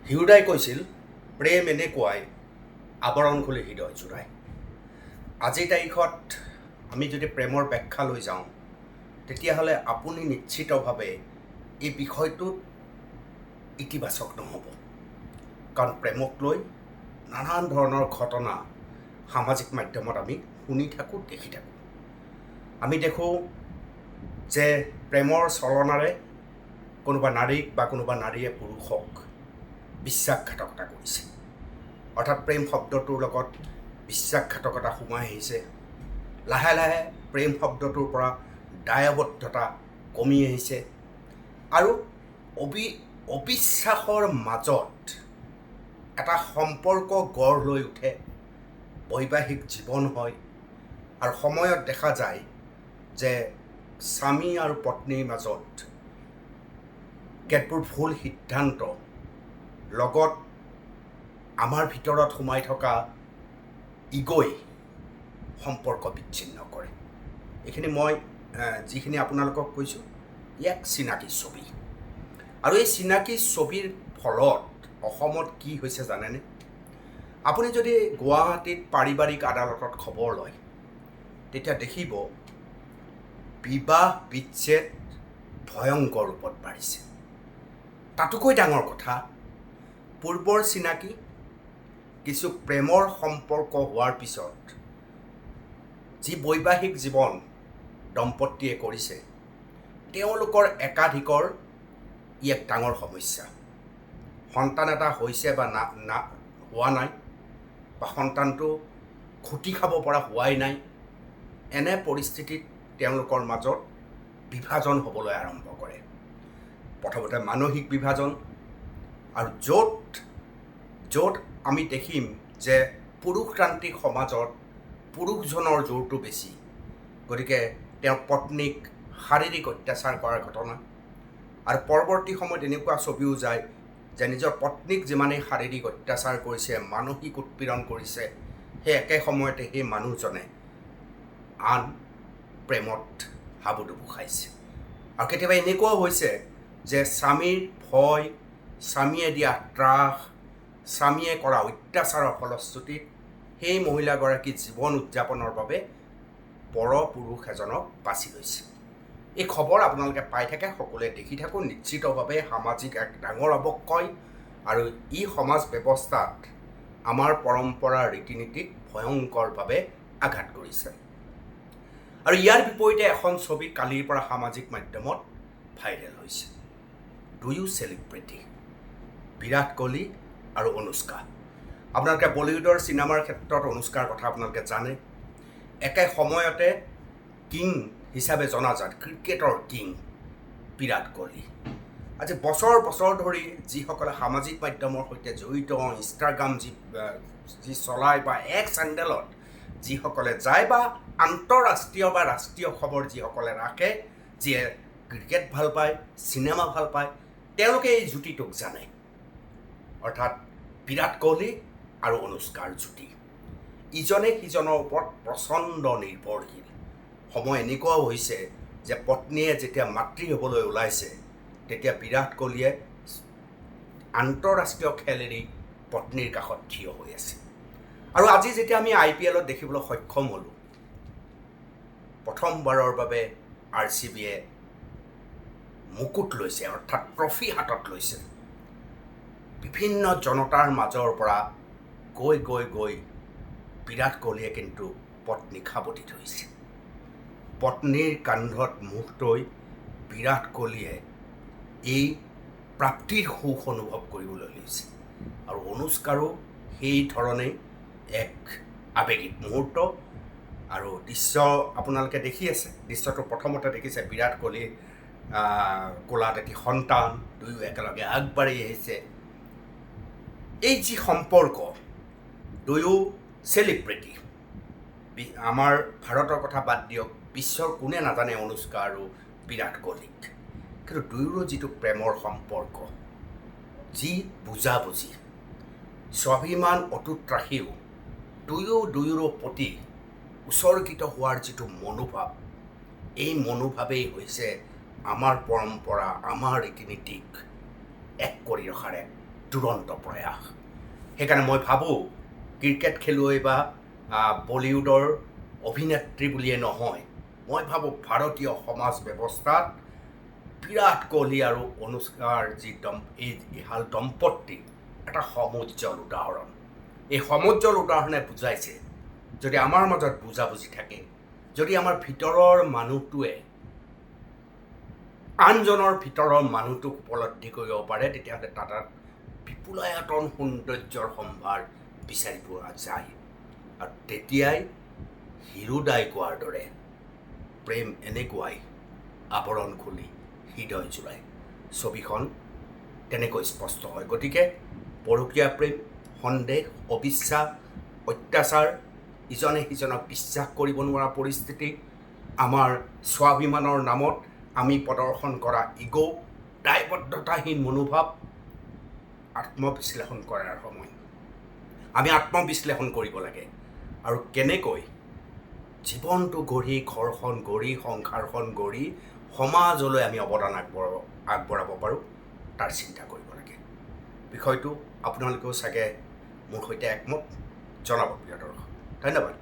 হিউদাই কৈছিল, প্ৰেম এনেকুৱাই আৱৰণ খুলি হৃদয় জোৰাই। আজিৰ তাৰিখত আমি যদি প্ৰেমৰ ব্যাখ্যা লৈ যাওঁ, তেতিয়াহ'লে আপুনি নিশ্চিতভাৱে এই বিষয়টোত ইতিবাচক নহ'ব। কাৰণ প্ৰেমক লৈ নানান ধৰণৰ ঘটনা সামাজিক মাধ্যমত আমি শুনি থাকোঁ, দেখি থাকোঁ। আমি দেখোঁ যে প্ৰেমৰ চলনাৰে কোনোবা নাৰীক বা কোনোবা নাৰীয়ে পুৰুষক বিশ্বাসঘাতকতা কৰিছে। অৰ্থাৎ প্ৰেম শব্দটোৰ লগত বিশ্বাসঘাতকতা সোমাই আহিছে। লাহে লাহে প্ৰেম শব্দটোৰ পৰা দায়বদ্ধতা কমি আহিছে আৰু অবিশ্বাসৰ মাজত এটা সম্পৰ্ক গঢ় লৈ উঠে, বৈবাহিক জীৱন হয় আৰু সময়ত দেখা যায় যে স্বামী আৰু পত্নীৰ মাজত কেতবোৰ ভুল সিদ্ধান্ত লগত আমাৰ ভিতৰত সোমাই থকা ইগ'ই সম্পৰ্ক বিচ্ছিন্ন কৰে। এইখিনি মই যিখিনি আপোনালোকক কৈছোঁ, ইয়াক চিনাকি ছবি। আৰু এই চিনাকি ছবিৰ ফলত অসমত কি হৈছে জানেনে? আপুনি যদি গুৱাহাটীত পাৰিবাৰিক আদালতত খবৰ লয়, তেতিয়া দেখিব বিবাহ বিচ্ছেদ ভয়ংকৰ ৰূপত বাঢ়িছে। তাতোকৈ ডাঙৰ কথা, পূৰ্বৰ চিনাকি কিছু প্ৰেমৰ সম্পৰ্ক হোৱাৰ পিছত যি বৈবাহিক জীৱন দম্পতীয়ে কৰিছে, তেওঁলোকৰ একাধিকৰ ই এক ডাঙৰ সমস্যা। সন্তান এটা হৈছে বা হোৱা নাই, বা সন্তানটো খুটি খাব পৰা হোৱাই নাই, এনে পৰিস্থিতিত তেওঁলোকৰ মাজত বিভাজন হ'বলৈ আৰম্ভ কৰে। প্ৰথমতে মানসিক বিভাজন, আৰু য'ত আমি দেখিম যে পুৰুষতান্ত্ৰিক সমাজত পুৰুষজনৰ জোৰটো বেছি, গতিকে তেওঁৰ পত্নীক শাৰীৰিক অত্যাচাৰ কৰাৰ ঘটনা। আৰু পৰৱৰ্তী সময়ত এনেকুৱা ছবিও যায় যে নিজৰ পত্নীক যিমানেই শাৰীৰিক অত্যাচাৰ কৰিছে, মানসিক উৎপীড়ন কৰিছে, সেই একে সময়তে সেই মানুহজনে আন প্ৰেমত হাবুডুবু খাইছে। আৰু কেতিয়াবা এনেকুৱাও হৈছে যে স্বামীৰ ভয়, স্বামীয়ে দিয়া ত্ৰাস, স্বামীয়ে কৰা অত্যাচাৰৰ ফলশ্ৰুতিত সেই মহিলাগৰাকী জীৱন উদযাপনৰ বাবে পৰ পুৰুষ এজনক বাছি লৈছে। এই খবৰ আপোনালোকে পাই থাকে, সকলোৱে দেখি থাকোঁ। নিশ্চিতভাৱে সামাজিক এক ডাঙৰ অৱক্ষয়, আৰু ই সমাজ ব্যৱস্থাত আমাৰ পৰম্পৰা ৰীতি নীতিক ভয়ংকৰভাৱে আঘাত কৰিছে। আৰু ইয়াৰ বিপৰীতে এখন ছবি কালিৰ পৰা সামাজিক মাধ্যমত ভাইৰেল হৈছে। দুয়ো চেলিব্ৰিটি, বিৰাট কোহলি আৰু অনুষ্কা। আপোনালোকে বলিউডৰ চিনেমাৰ ক্ষেত্ৰত অনুষ্কাৰ কথা আপোনালোকে জানে। একে সময়তে কিং হিচাপে জনাজাত ক্ৰিকেটৰ কিং বিৰাট কোহলি। আজি বছৰ বছৰ ধৰি যিসকলে সামাজিক মাধ্যমৰ সৈতে জড়িত, ইনষ্টাগ্ৰাম যি চলায় বা এক্স হেণ্ডেলত যিসকলে যায়, বা আন্তঃৰাষ্ট্ৰীয় বা ৰাষ্ট্ৰীয় খবৰ যিসকলে ৰাখে, যিয়ে ক্ৰিকেট ভাল পায়, চিনেমা ভাল পায়, তেওঁলোকে এই জুটিটোক জানে। অৰ্থাৎ বিৰাট কোহলি আৰু অনুষ্কাৰ জুটি, ইজনে সিজনৰ ওপৰত প্ৰচণ্ড নিৰ্ভৰশীল। সময় এনেকুৱাও হৈছে যে পত্নীয়ে যেতিয়া মাতৃ হ'বলৈ ওলাইছে, তেতিয়া বিৰাট কোহলিয়ে আন্তঃৰাষ্ট্ৰীয় খেল এৰি পত্নীৰ কাষত থিয় হৈ আছে। আৰু আজি যেতিয়া আমি IPLত দেখিবলৈ সক্ষম হ'লোঁ, প্ৰথমবাৰৰ বাবে RCBয়ে মুকুট লৈছে, অৰ্থাৎ ট্ৰফি হাতত লৈছে। বিভিন্ন জনতাৰ মাজৰ পৰা গৈ গৈ গৈ বিৰাট কোহলিয়ে কিন্তু পত্নীক সাৱটি ধৰিছে। পত্নীৰ কান্ধত মুখ থৈ বিৰাট কোহলিয়ে এই প্ৰাপ্তিৰ সুখ অনুভৱ কৰিবলৈ লৈছে। আৰু অনুষ্কাৰো সেই ধৰণেই এক আৱেগিক মুহূৰ্ত। আৰু দৃশ্য আপোনালোকে দেখি আছে। দৃশ্যটো প্ৰথমতে দেখিছে বিৰাট কোহলিৰ কোলাত এটি সন্তান, দুয়ো একেলগে আগবাঢ়ি আহিছে। এই যি সম্পৰ্ক, দুয়ো চেলিব্ৰিটি। আমাৰ ভাৰতৰ কথা বাদ দিয়ক, বিশ্বৰ কোনে নাজানে অনুষ্কা আৰু বিৰাট কোহলিক। কিন্তু দুয়োৰো যিটো প্ৰেমৰ সম্পৰ্ক, যি বুজাবুজি, স্বাভিমান অটুট ৰাখিও দুয়োৰো প্ৰতি উৎসৰ্গিত হোৱাৰ যিটো মনোভাৱ, এই মনোভাৱেই হৈছে আমাৰ পৰম্পৰা, আমাৰ ৰীতি নীতিক এক কৰি ৰখাৰ এক দুৰন্ত প্ৰয়াস। সেইকাৰণে মই ভাবোঁ ক্ৰিকেট খেলুৱৈ বা বলিউডৰ অভিনেত্ৰী বুলিয়ে নহয়, মই ভাবোঁ ভাৰতীয় সমাজ ব্যৱস্থাত বিৰাট কোহলি আৰু অনুষ্কাৰ এইহাল দম্পতী এটা সমুজ্জ্বল উদাহৰণ। এই সমুজ্জ্বল উদাহৰণে বুজাইছে যদি আমাৰ মাজত বুজাবুজি থাকে, যদি আমাৰ ভিতৰৰ মানুহটোৱে আনজনৰ ভিতৰৰ মানুহটোক উপলব্ধি কৰিব পাৰে, তেতিয়াহ'লে তাত বিপুলায়তন সৌন্দৰ্যৰ সম্ভাৰ বিচাৰি পোৱা যায়। আৰু তেতিয়াই হিৰুদাই কোৱাৰ দৰে প্ৰেম এনেকুৱাই আৱৰণ খুলি হৃদয় জোৰাই। ছবিখন তেনেকৈ স্পষ্ট হয়। গতিকে পৰকীয়া প্ৰেম, সন্দেহ, অবিশ্বাস, অত্যাচাৰ, ইজনে সিজনক বিশ্বাস কৰিব নোৱাৰা পৰিস্থিতি, আমাৰ স্বাভিমানৰ নামত আমি প্ৰদৰ্শন কৰা ইগ', দায়বদ্ধতাহীন মনোভাৱ, আত্মবিশ্লেষণ কৰাৰ সময়। আমি আত্মবিশ্লেষণ কৰিব লাগে আৰু কেনেকৈ জীৱনটো গঢ়ি, ঘৰখন গঢ়ি, সংসাৰখন গঢ়ি সমাজলৈ আমি অৱদান আগবঢ়াব পাৰোঁ তাৰ চিন্তা কৰিব লাগে। বিষয়টো আপোনালোকেও চাগে মোৰ সৈতে একমত। জনাব প্ৰিয় দৰ্শক। ধন্যবাদ।